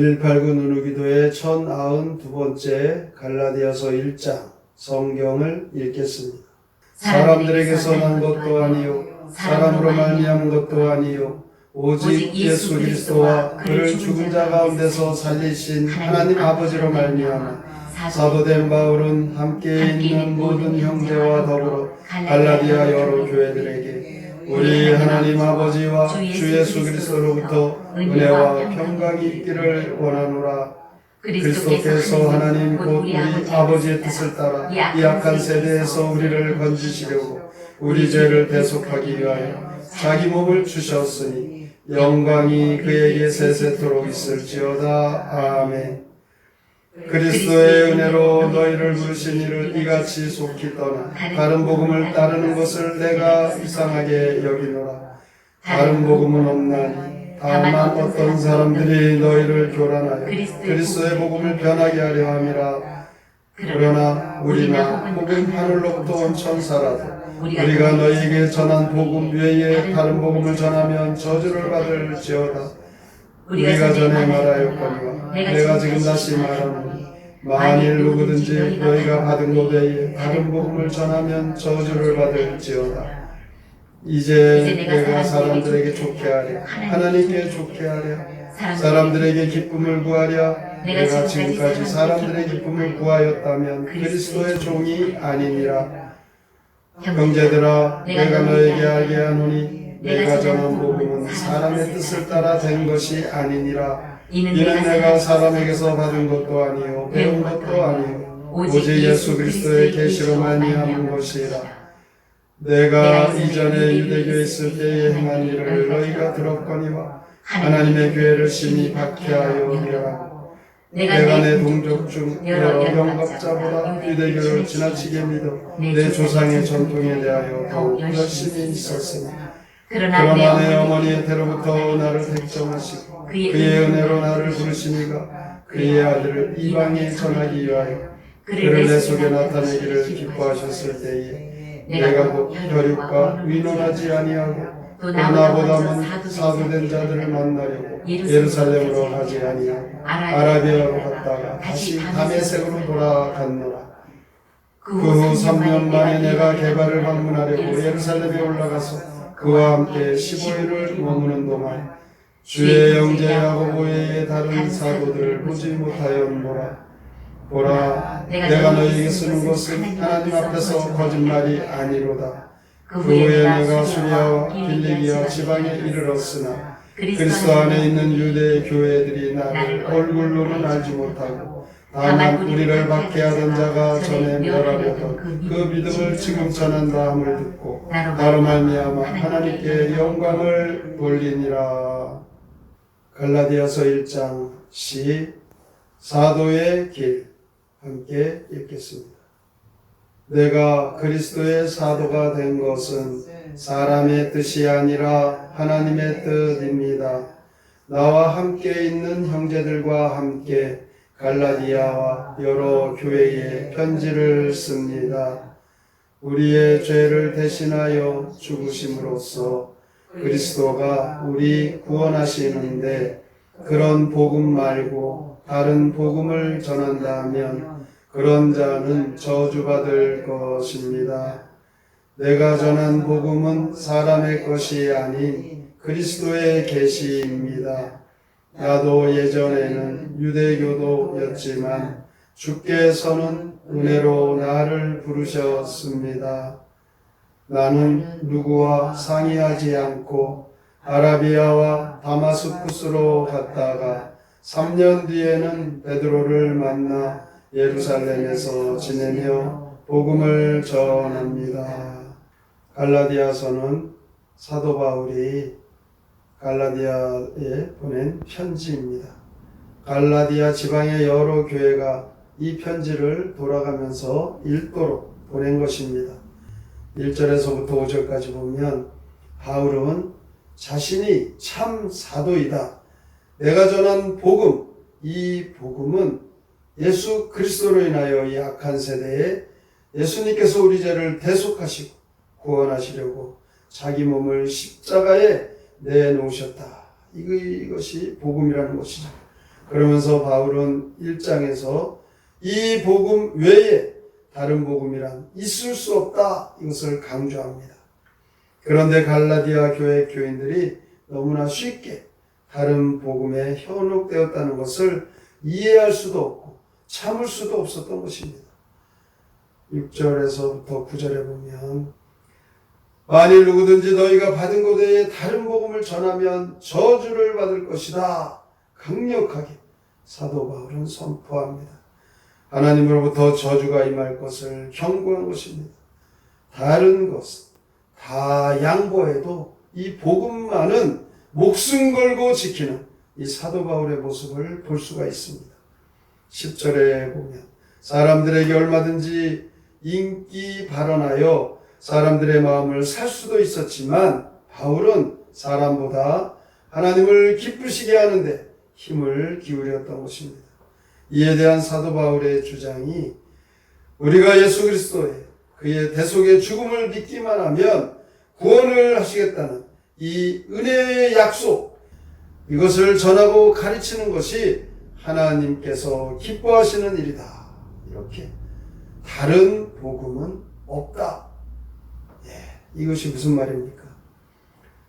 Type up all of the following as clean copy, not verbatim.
1189 누누기도의 1092번째 갈라디아서 1장 성경을 읽겠습니다. 사람들에게서 난 것도 아니요 사람으로 말미암은 것도 아니요 오직 예수 그리스도와 그를 죽은 자 가운데서 살리신 하나님 아버지로 말미암아 사도된 바울은 함께 있는 모든 형제와 더불어 갈라디아 여러 교회들에게 우리 하나님 아버지와 주 예수 그리스도로부터 은혜와 평강이 있기를 원하노라. 그리스도께서 하나님 곧 우리 아버지의 뜻을 따라 이 악한 세대에서 우리를 건지시려고 우리 죄를 대속하기 위하여 자기 몸을 주셨으니 영광이 그에게 세세토록 있을지어다. 아멘. 그리스도의 은혜로 너희를 부르신 이를 이같이 속히 떠나 다른 복음을 따르는 것을 내가 이상하게 여기노라. 다른 복음은 없나니 다만 어떤 사람들이 너희를 교란하여 그리스도의 복음을 변하게 하려 함이라. 그러나 우리나 혹은 하늘로부터 온 천사라도 우리가 너희에게 전한 복음 외에 다른 복음을 전하면 저주를 받을지어다. 우리가 전에 말하였거니와 내가 지금 다시 말하노니 만일 누구든지 너희가 받은 것 외에 다른 복음을 전하면 저주를 받을지어다. 이제 내가 사람들에게 좋게 하랴 하나님께 좋게 하랴 사람들에게 기쁨을 구하랴 내가 지금까지 사람들의 기쁨을 구하였다면 그리스도의 종이 아니니라. 형제들아 내가 너에게 알게 하노니 내가 전한 복음은 사람의 뜻을 따라 된 것이 아니니라. 이는 내가 사람에게서 받은 것도 아니요 배운 것도 아니요 오직 예수 그리스도의 계시로 말미암은 것이라. 내가 이전에 유대교에 있을 때에 행한 일을 너희가 들었거니와 하나님의 교회를 심히 박해하여 멸하고 내가 내 동족 중 여러 영겁자보다 유대교를 지나치게 믿어 내 조상의 전통에 대하여 더욱 열심히 있었으니 그러나 내 어머니의 태로부터 나를 택정하시고 그의 은혜로 나를 부르시니가 그의 아들을 이방에 전하기 위하여 그를 내 속에 나타내기를 기뻐하셨을 때에 내가 곧 혈육과 의논하지 아니하고 또 나보다는 사도된 자들을 만나려고 예루살렘으로 가지 아니하고 아라비아로 갔다가 다시 다메섹으로 돌아갔노라. 그 후 3년 만에 내가 게바를 방문하려고 예루살렘에 올라가서 그와 함께 15일을 머무는 동안 주의 형제 야고보의 다른 사도들을 보지 못하였노라. 보라, 내가 너희에게 쓰는 것은 하나님 앞에서 거짓말이 아니로다. 그 후에 내가 수리아와 빌리기아 지방에 이르렀으나 그리스도 안에 있는 유대 교회들이 나를 얼굴로는 알지 못하고 다만 우리를 박해하던 자가 전에 멸하려던 그 믿음을 지금 전한다 함을 듣고 나로 말미암아 하나님께 영광을 돌리니라. 갈라디아서 1장 시 사도의 길 함께 읽겠습니다. 내가 그리스도의 사도가 된 것은 사람의 뜻이 아니라 하나님의 뜻입니다. 나와 함께 있는 형제들과 함께 갈라디아와 여러 교회에 편지를 씁니다. 우리의 죄를 대신하여 죽으심으로써 그리스도가 우리 구원하시는데 그런 복음 말고 다른 복음을 전한다면 그런 자는 저주받을 것입니다. 내가 전한 복음은 사람의 것이 아닌 그리스도의 계시입니다. 나도 예전에는 유대교도였지만 주께서는 은혜로 나를 부르셨습니다. 나는 누구와 상의하지 않고 아라비아와 다마스쿠스로 갔다가 3년 뒤에는 베드로를 만나 예루살렘에서 지내며 복음을 전합니다. 갈라디아서는 사도 바울이 갈라디아에 보낸 편지입니다. 갈라디아 지방의 여러 교회가 이 편지를 돌아가면서 읽도록 보낸 것입니다. 1절에서부터 5절까지 보면 바울은 자신이 참 사도이다. 내가 전한 복음, 이 복음은 예수 그리스도로 인하여 이 악한 세대에 예수님께서 우리 죄를 대속하시고 구원하시려고 자기 몸을 십자가에 내놓으셨다. 이것이 복음이라는 것이죠. 그러면서 바울은 1장에서 이 복음 외에 다른 복음이란 있을 수 없다, 이것을 강조합니다. 그런데 갈라디아 교회 교인들이 너무나 쉽게 다른 복음에 현혹되었다는 것을 이해할 수도 없고 참을 수도 없었던 것입니다. 6절에서부터 9절에 보면 만일 누구든지 너희가 받은 것 외에 다른 복음을 전하면 저주를 받을 것이다, 강력하게 사도 바울은 선포합니다. 하나님으로부터 저주가 임할 것을 경고한 것입니다. 다른 것은 다 양보해도 이 복음만은 목숨 걸고 지키는 이 사도 바울의 모습을 볼 수가 있습니다. 10절에 보면 사람들에게 얼마든지 인기 발언하여 사람들의 마음을 살 수도 있었지만 바울은 사람보다 하나님을 기쁘시게 하는데 힘을 기울였던 것입니다. 이에 대한 사도 바울의 주장이 우리가 예수 그리스도의 그의 대속의 죽음을 믿기만 하면 구원을 하시겠다는 이 은혜의 약속, 이것을 전하고 가르치는 것이 하나님께서 기뻐하시는 일이다, 이렇게 다른 복음은 없다. 이것이 무슨 말입니까?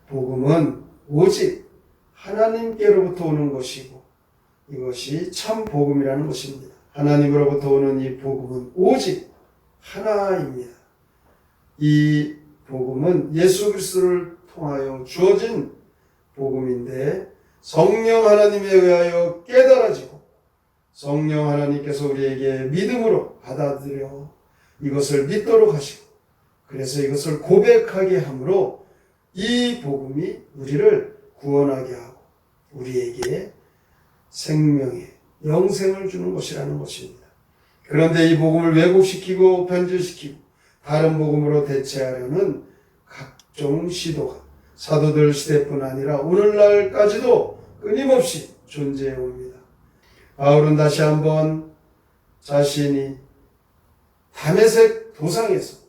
복음은 오직 하나님께로부터 오는 것이고 이것이 참 복음이라는 것입니다. 하나님으로부터 오는 이 복음은 오직 하나입니다. 이 복음은 예수 그리스도를 통하여 주어진 복음인데 성령 하나님에 의하여 깨달아지고 성령 하나님께서 우리에게 믿음으로 받아들여 이것을 믿도록 하시고 그래서 이것을 고백하게 함으로 이 복음이 우리를 구원하게 하고 우리에게 생명의 영생을 주는 것이라는 것입니다. 그런데 이 복음을 왜곡시키고 변질시키고 다른 복음으로 대체하려는 각종 시도가 사도들 시대뿐 아니라 오늘날까지도 끊임없이 존재해 옵니다. 바울은 다시 한번 자신이 다메섹 도상에서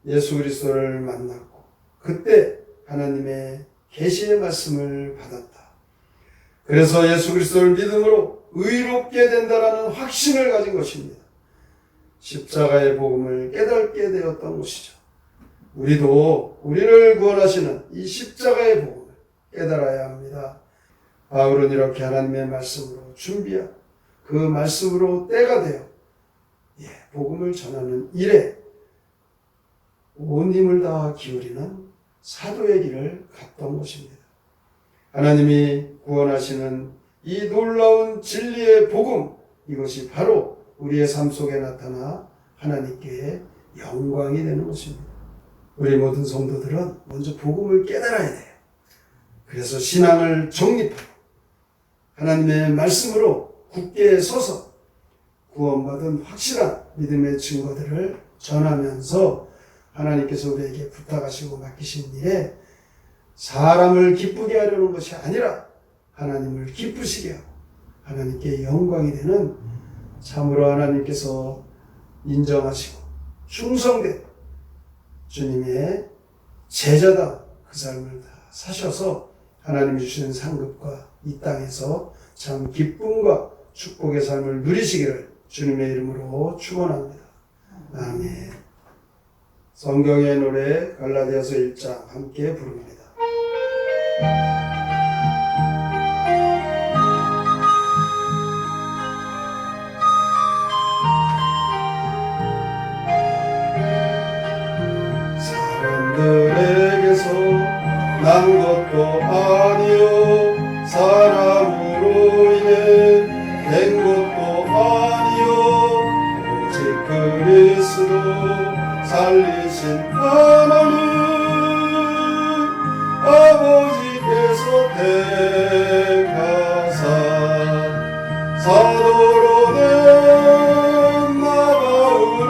예수 그리스도를 만났고 그때 하나님의 계시의 말씀을 받았다. 그래서 예수 그리스도를 믿음으로 의롭게 된다라는 확신을 가진 것입니다. 십자가의 복음을 깨닫게 되었던 것이죠. 우리도 우리를 구원하시는 이 십자가의 복음을 깨달아야 합니다. 바울은 이렇게 하나님의 말씀으로 준비하고 그 말씀으로 때가 되어 복음을 전하는 일에 온 힘을 다 기울이는 사도의 길을 갔던 것입니다. 하나님이 구원하시는 이 놀라운 진리의 복음, 이것이 바로 우리의 삶 속에 나타나 하나님께 영광이 되는 것입니다. 우리 모든 성도들은 먼저 복음을 깨달아야 돼요. 그래서 신앙을 정립하고 하나님의 말씀으로 굳게 서서 구원받은 확실한 믿음의 증거들을 전하면서 하나님께서 우리에게 부탁하시고 맡기신 일에 사람을 기쁘게 하려는 것이 아니라 하나님을 기쁘시게 하고 하나님께 영광이 되는 참으로 하나님께서 인정하시고 충성된 주님의 제자다 그 삶을 다 사셔서 하나님이 주시는 상급과 이 땅에서 참 기쁨과 축복의 삶을 누리시기를 주님의 이름으로 축원합니다. 아멘. 성경의 노래 갈라디아서 1장 함께 부릅니다. 사람들에게서 난 것도 아니요 사람으로 인해 된 것도 아니요 오직 그리스도 살리신 하나님 아버지께서 택하사 사도로 된 나바울은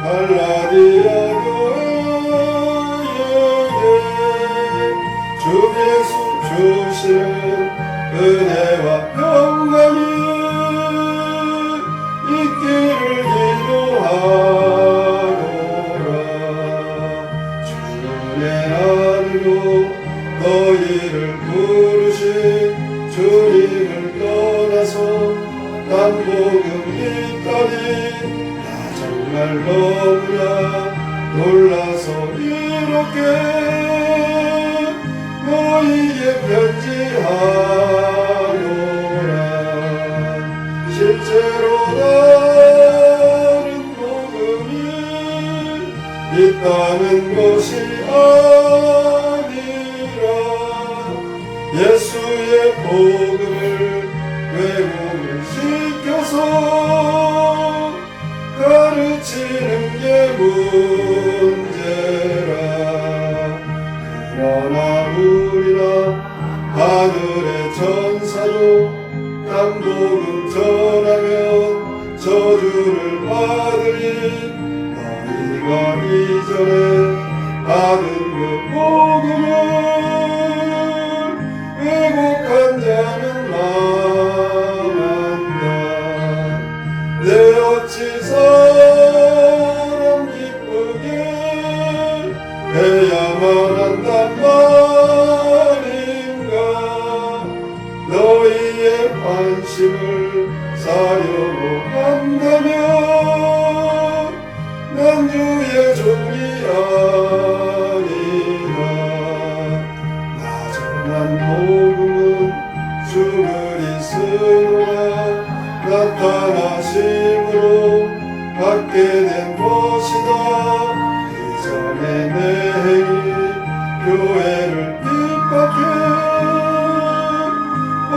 갈라디아 교회에게 주 예수 주시는 은혜와 평강이 있기를 기도하노라. 주의 날로 너희를 부르신 주님을 난 복음이 있다니 나 정말 너무나 놀라서 이렇게 너희에게 편지하노라. 실제로 다른 복음이 있다는 것이 아니라 예수의 복음을 왜곡을 시켜서 가르치는 게 문제라. 그러나 우리나 하늘의 천사도 단 복음 전하면 저주를 받으리. 너희가 이전에 받은 그 복음을 왜곡한 자는 망한다. 내 어찌 사람 기쁘게 해야만 한단 말인가. 너희의 관심을 사려고 한다면 난 주의 종이 아니다. 나전한 복음은 주 그리스도가 나타나심으로 받게 된 것이다. 이전에 내 행위 교회를 핍박해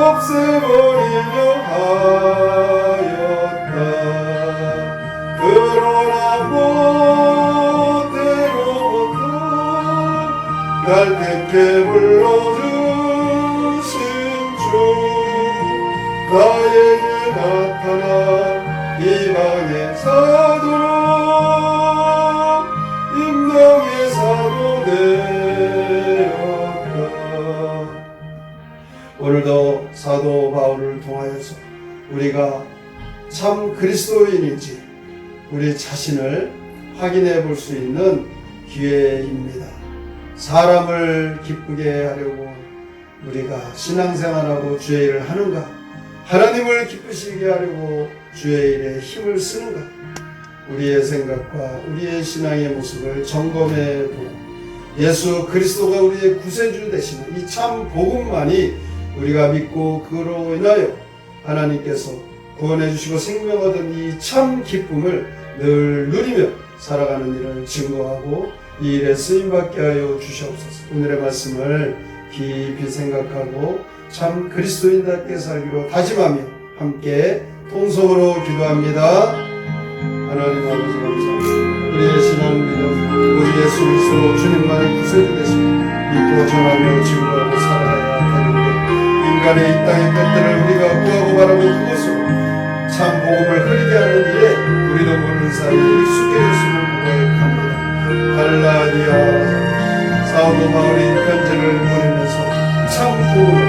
없애버리려 하였다. 그러나 모태로부터 날 택해 불러주신 주 나에게 나타나 이방의 사도로 임명의 사도 되었다. 오늘도 사도 바울을 통하여서 우리가 참 그리스도인인지 우리 자신을 확인해 볼 수 있는 기회입니다. 사람을 기쁘게 하려고 우리가 신앙생활하고 주의 일을 하는가? 하나님을 기쁘시게 하려고 주의 일에 힘을 쓰는가? 우리의 생각과 우리의 신앙의 모습을 점검해 보고 예수 그리스도가 우리의 구세주 되시는 이 참 복음만이 우리가 믿고 그로 인하여 하나님께서 구원해 주시고 생명 얻은 이 참 기쁨을 늘 누리며 살아가는 일을 증거하고 이 일에 쓰임받게 하여 주시옵소서. 오늘의 말씀을 깊이 생각하고 참 그리스도인답게 살기로 다짐하며 함께 통성으로 기도합니다. 하나님 아버지 감사합니다. 우리의 신앙 믿음 우리 예수 그리스도 주님만의 구세주 되시고 믿고 전하며 증거하고 살아야 되는데 인간의 이 땅의 것들을 우리가 구하고 바라고 그것으로 참 복음을 흐리게 하는 일에 우리도 모르는 사이에 익숙해졌음을 고백합니다. 갈라디아 사도 바울이 편지를 보내면서 참 복음을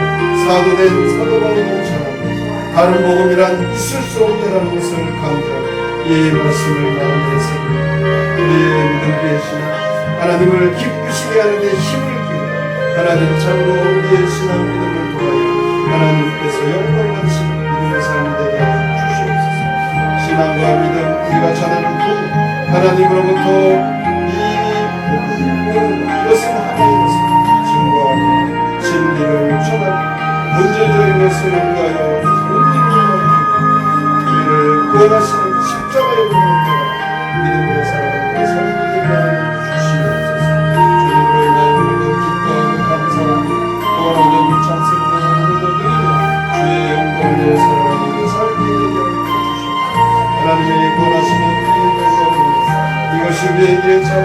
사도된 사도 바울로 전합니다. 다른 복음이란 있을 수 없다는 것을 강조하고 이 말씀을 마음에 새기고 우리의 믿음의 신앙 하나님을 기쁘시게 하는 데 힘을 기울여 하나님 참으로 우리의 신앙 믿음을 통하여 하나님께서 영광 받으시는 믿음의 삶이 되게 하여 주시옵소서. 신앙과 믿음 우리가 전하는 복음 하나님으로부터 이 복음이 오는 것 이것은 하나님의 것을 증거하며 진리를 전하며 문제적인 것을 위하여 우리를 구원하시는 십자가의 복음을 믿음으로 살아가는 삶이 되게 하여 주시옵소서. 주님으로 인하여 우리도 기뻐하고 감사하고 구원하는 찬송하는 오늘도 드리며 주의 영광으로 살아가는 삶이 되게 하여 주시옵소서. 하나님의 구원하시는 우리의 영광입니다. 이것이 우리에게 참